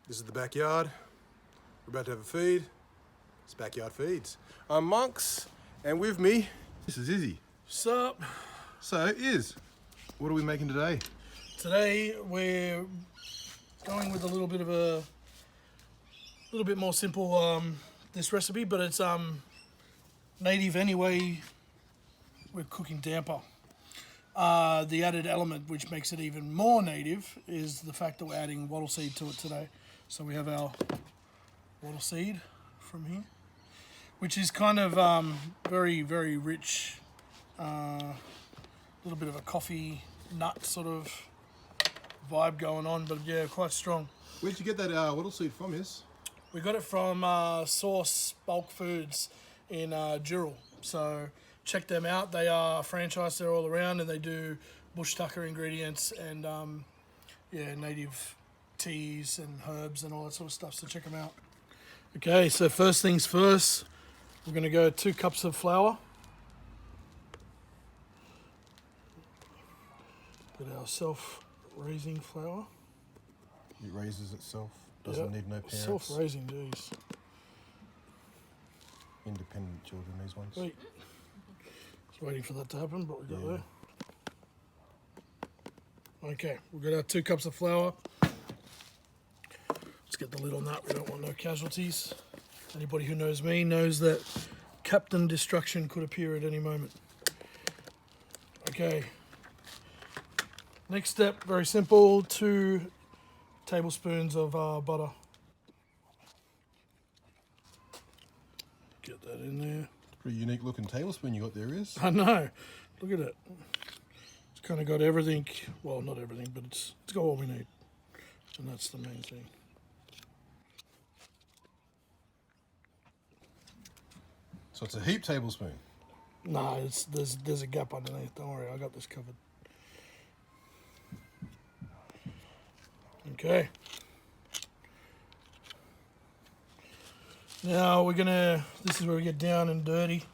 This is the backyard. We're about to have a feed. It's Backyard Feeds. I'm Monks, and with me, this is Izzy. Sup? So, Iz, what are we making today? Today we're going with a little bit more simple this recipe, but it's native anyway. We're cooking damper. The added element which makes it even more native is the fact that we're adding Wattleseed to it today. So we have our Wattleseed from here, which is kind of very, very rich, little bit of a coffee nut sort of vibe going on, but yeah, quite strong. Where'd you get that Wattleseed from, Iz? We got it from Source Bulk Foods in Dural. So check them out. They are franchised there all around, and they do bush tucker ingredients and native teas and herbs and all that sort of stuff. So check them out. Okay, so first things first, we're going to go 2 cups of flour. Get our self-raising flour. It raises itself. Doesn't need no parents. Self-raising, geez. Independent children, these ones. Wait. Just waiting for that to happen, but we got there. Okay, we've got our 2 cups of flour. Let's get the lid on that. We don't want no casualties. Anybody who knows me knows that Captain Destruction could appear at any moment. Okay. Next step, very simple. 2 tablespoons of butter. Get that in there. Pretty unique looking tablespoon you got there, Iz. I know. Look at it. It's kind of got everything. Well, not everything, but it's got all we need, and that's the main thing. So it's a heap tablespoon. No, there's a gap underneath. Don't worry, I got this covered. Okay. Now this is where we get down and dirty.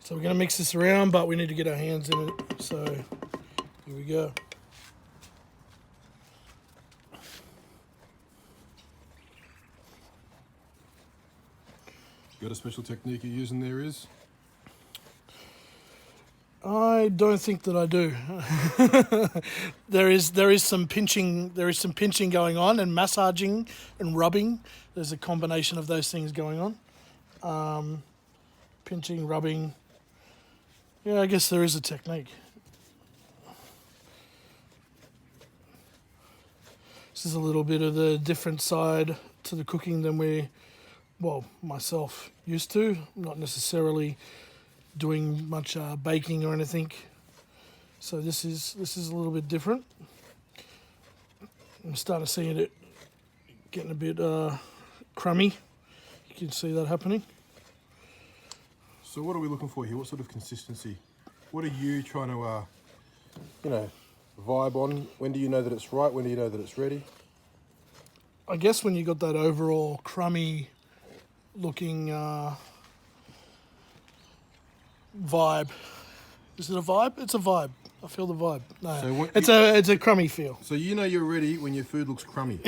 So we're gonna mix this around, but we need to get our hands in it. So here we go. Got a special technique you're using there, Iz? I don't think that I do. There is some pinching going on, and massaging and rubbing. There's a combination of those things going on. Pinching, rubbing. Yeah, I guess there is a technique. This is a little bit of the different side to the cooking than myself used to. Not necessarily doing much baking or anything, so this is a little bit different. I'm starting to see it getting a bit crummy. You can see that happening. So what are we looking for here? What sort of consistency? What are you trying to, vibe on? When do you know that it's right? When do you know that it's ready? I guess when you got that overall crummy looking vibe. Is it a vibe? It's a vibe. I feel the vibe. No, so it's a crummy feel. So you know you're ready when your food looks crummy.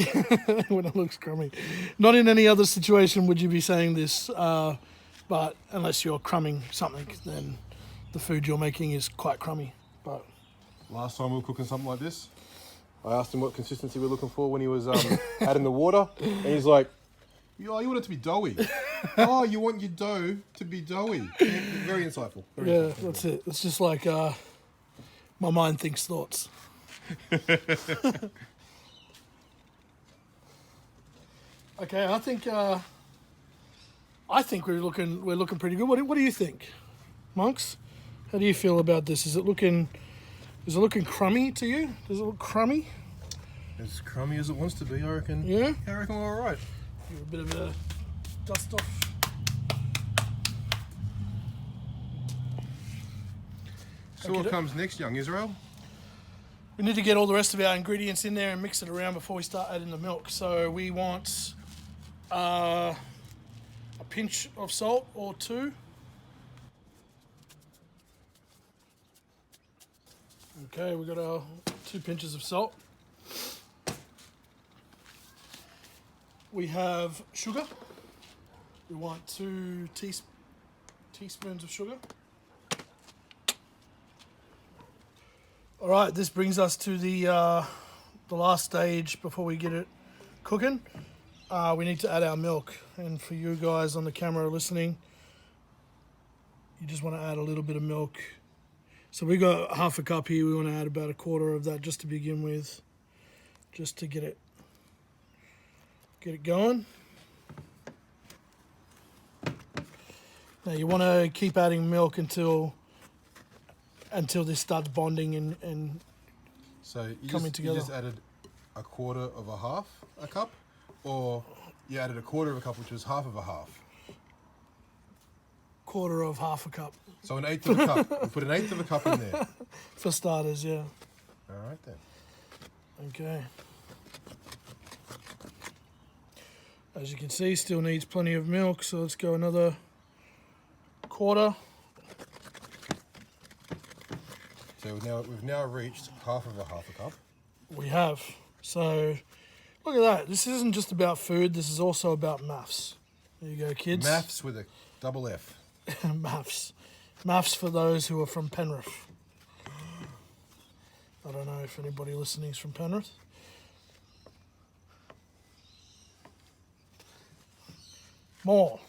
When it looks crummy. Not in any other situation would you be saying this, but unless you're crumbing something, then the food you're making is quite crummy. But last time we were cooking something like this, I asked him what consistency we're looking for when he was adding the water, and he's like, "Oh, you want it to be doughy." Oh, you want your dough to be doughy. Very insightful. Very insightful. That's it. It's just like my mind thinks thoughts. Okay, I think we're looking pretty good. What do you think, Monks? How do you feel about this? Is it looking crummy to you? Does it look crummy? As crummy as it wants to be, I reckon. Yeah? I reckon we're all right. Give a bit of a dust off. So what comes next, young Israel? We need to get all the rest of our ingredients in there and mix it around before we start adding the milk. So we want a pinch of salt or 2. Okay, we've got our 2 pinches of salt. We have sugar. We want 2 teaspoons of sugar. All right, this brings us to the last stage before we get it cooking. We need to add our milk, and for you guys on the camera listening, you just want to add a little bit of milk. So we got half a cup here. We want to add about a quarter of that just to begin with, just to get it going. Now you want to keep adding milk until this starts bonding and So coming you together. just added a quarter of a cup, or you added a quarter of a cup, which was half of a half. Quarter of half a cup. So an eighth of a cup. You put an eighth of a cup in there. For starters, yeah. All right then. Okay. As you can see, still needs plenty of milk, so let's go another quarter. So we've now reached half a cup. We have. So look at that. This isn't just about food. This is also about maths. There you go, kids. Maths with a double F. Maths. Maths for those who are from Penrith. I don't know if anybody listening is from Penrith. More.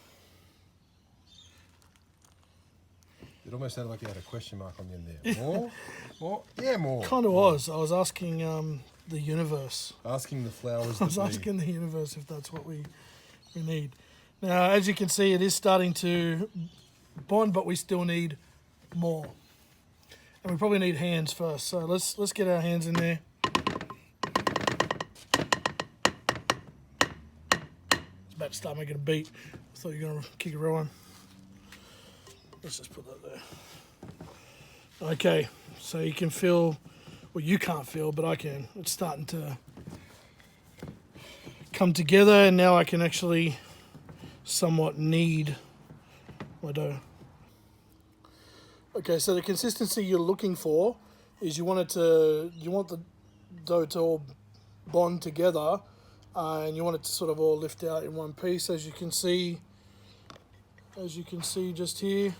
It almost sounded like you had a question mark on the end there. More? More? Yeah, more. Kind of was. I was asking the universe. Asking the flowers I was that be. asking the universe if that's what we need. Now, as you can see, it is starting to bond, but we still need more. And we probably need hands first. So let's get our hands in there. It's about to start making a beat. I thought you were going to kick it rolling. Let's just put that there. Okay, so you can feel, well, you can't feel, but I can. It's starting to come together, and now I can actually somewhat knead my dough. Okay, so the consistency you're looking for is you want the dough to all bond together, and you want it to sort of all lift out in one piece. As you can see just here,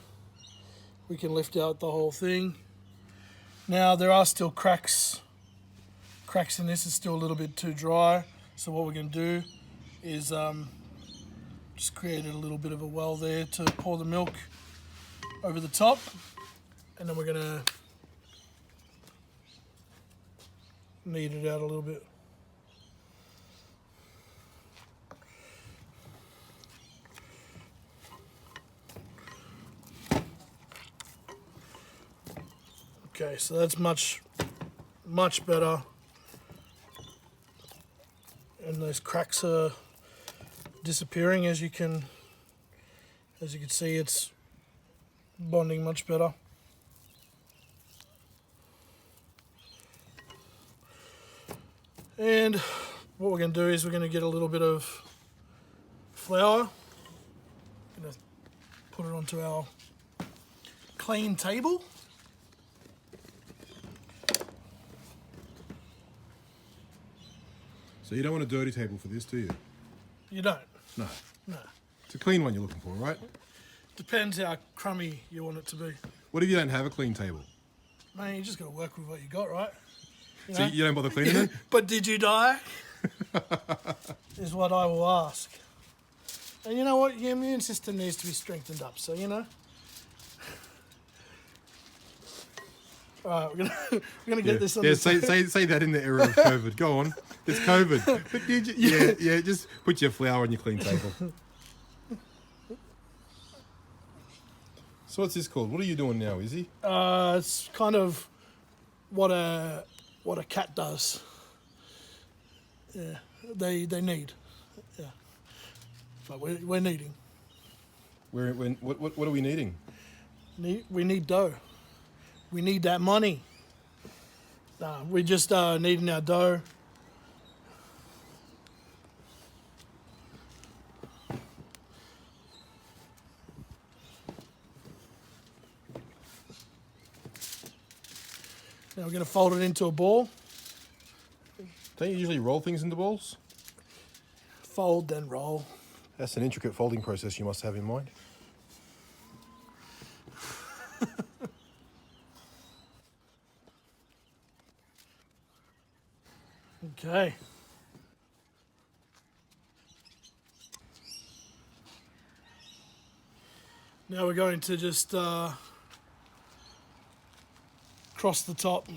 we can lift out the whole thing. Now there are still cracks in this. It's still a little bit too dry. So what we're going to do is just create a little bit of a well there to pour the milk over the top. And then we're going to knead it out a little bit. Okay, so that's much better. And those cracks are disappearing. As you can see, it's bonding much better. And what we're going to do is we're going to get a little bit of flour. Going to put it onto our clean table. So you don't want a dirty table for this, do you? You don't. No. No. It's a clean one you're looking for, right? Depends how crummy you want it to be. What if you don't have a clean table? Man, you just got to work with what you got, right? You So know? you don't bother cleaning it? But did you die? Is what I will ask. And you know what? Your immune system needs to be strengthened up. So, you know. All right, we're gonna get this on Yeah, the say that in the era of COVID. Go on. It's COVID. But did you, yeah, just put your flour on your clean table. So what's this called? What are you doing now, Izzy? It's kind of what a cat does. Yeah, they need. Yeah, but we're needing. What are we needing? We need dough. We need that money. We just needing our dough. Now we're going to fold it into a ball. Don't you usually roll things into balls? Fold, then roll. That's an intricate folding process you must have in mind. Okay. Now we're going to just cross the top.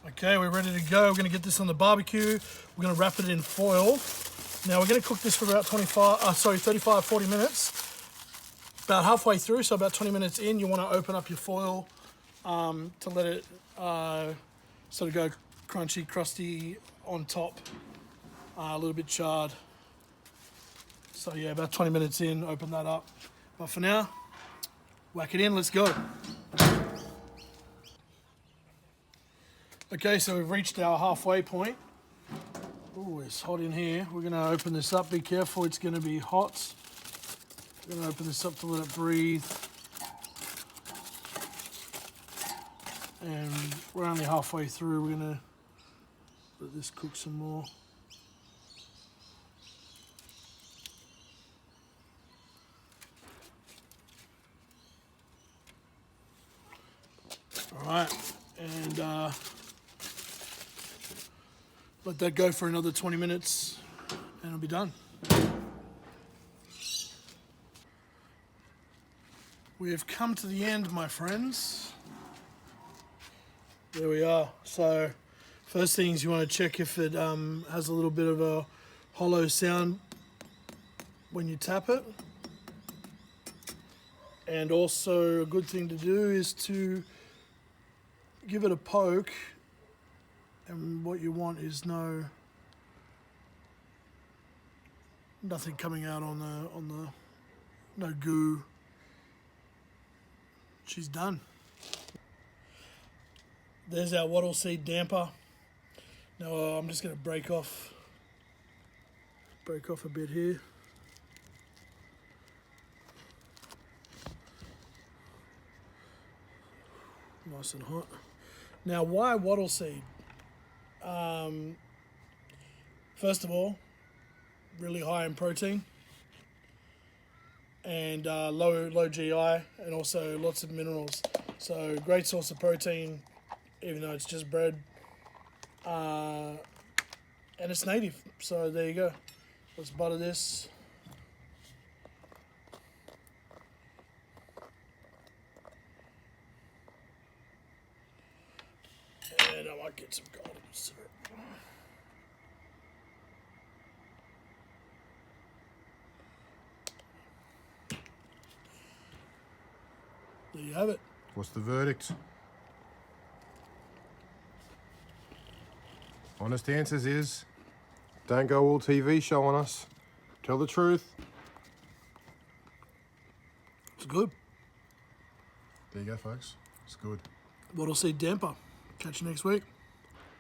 Okay, we're ready to go. We're going to get this on the barbecue. We're going to wrap it in foil. Now we're going to cook this for about 35, 40 minutes. About halfway through, so about 20 minutes in, you want to open up your foil to let it sort of go crunchy, crusty on top, a little bit charred. So yeah, about 20 minutes in, open that up. But for now, whack it in, let's go. Okay, so we've reached our halfway point. Oh, it's hot in here. We're going to open this up. Be careful, it's going to be hot. We're going to open this up to let it breathe. And we're only halfway through. We're going to let this cook some more. All right, and let that go for another 20 minutes and it'll be done. We have come to the end, my friends. There we are. So first things, you want to check if it has a little bit of a hollow sound when you tap it. And also a good thing to do is to give it a poke, and what you want is nothing coming out on the no goo. She's done. There's our Wattleseed damper. Now I'm just going to break off a bit here. Nice and hot. Now, why Wattleseed? First of all, really high in protein and low GI, and also lots of minerals. So great source of protein, even though it's just bread, and it's native. So there you go. Let's butter this. And I might get some golden syrup. There you have it. What's the verdict? Honest answers is, don't go all TV show on us. Tell the truth. It's good. There you go, folks. It's good. Wattleseed damper. Catch you next week.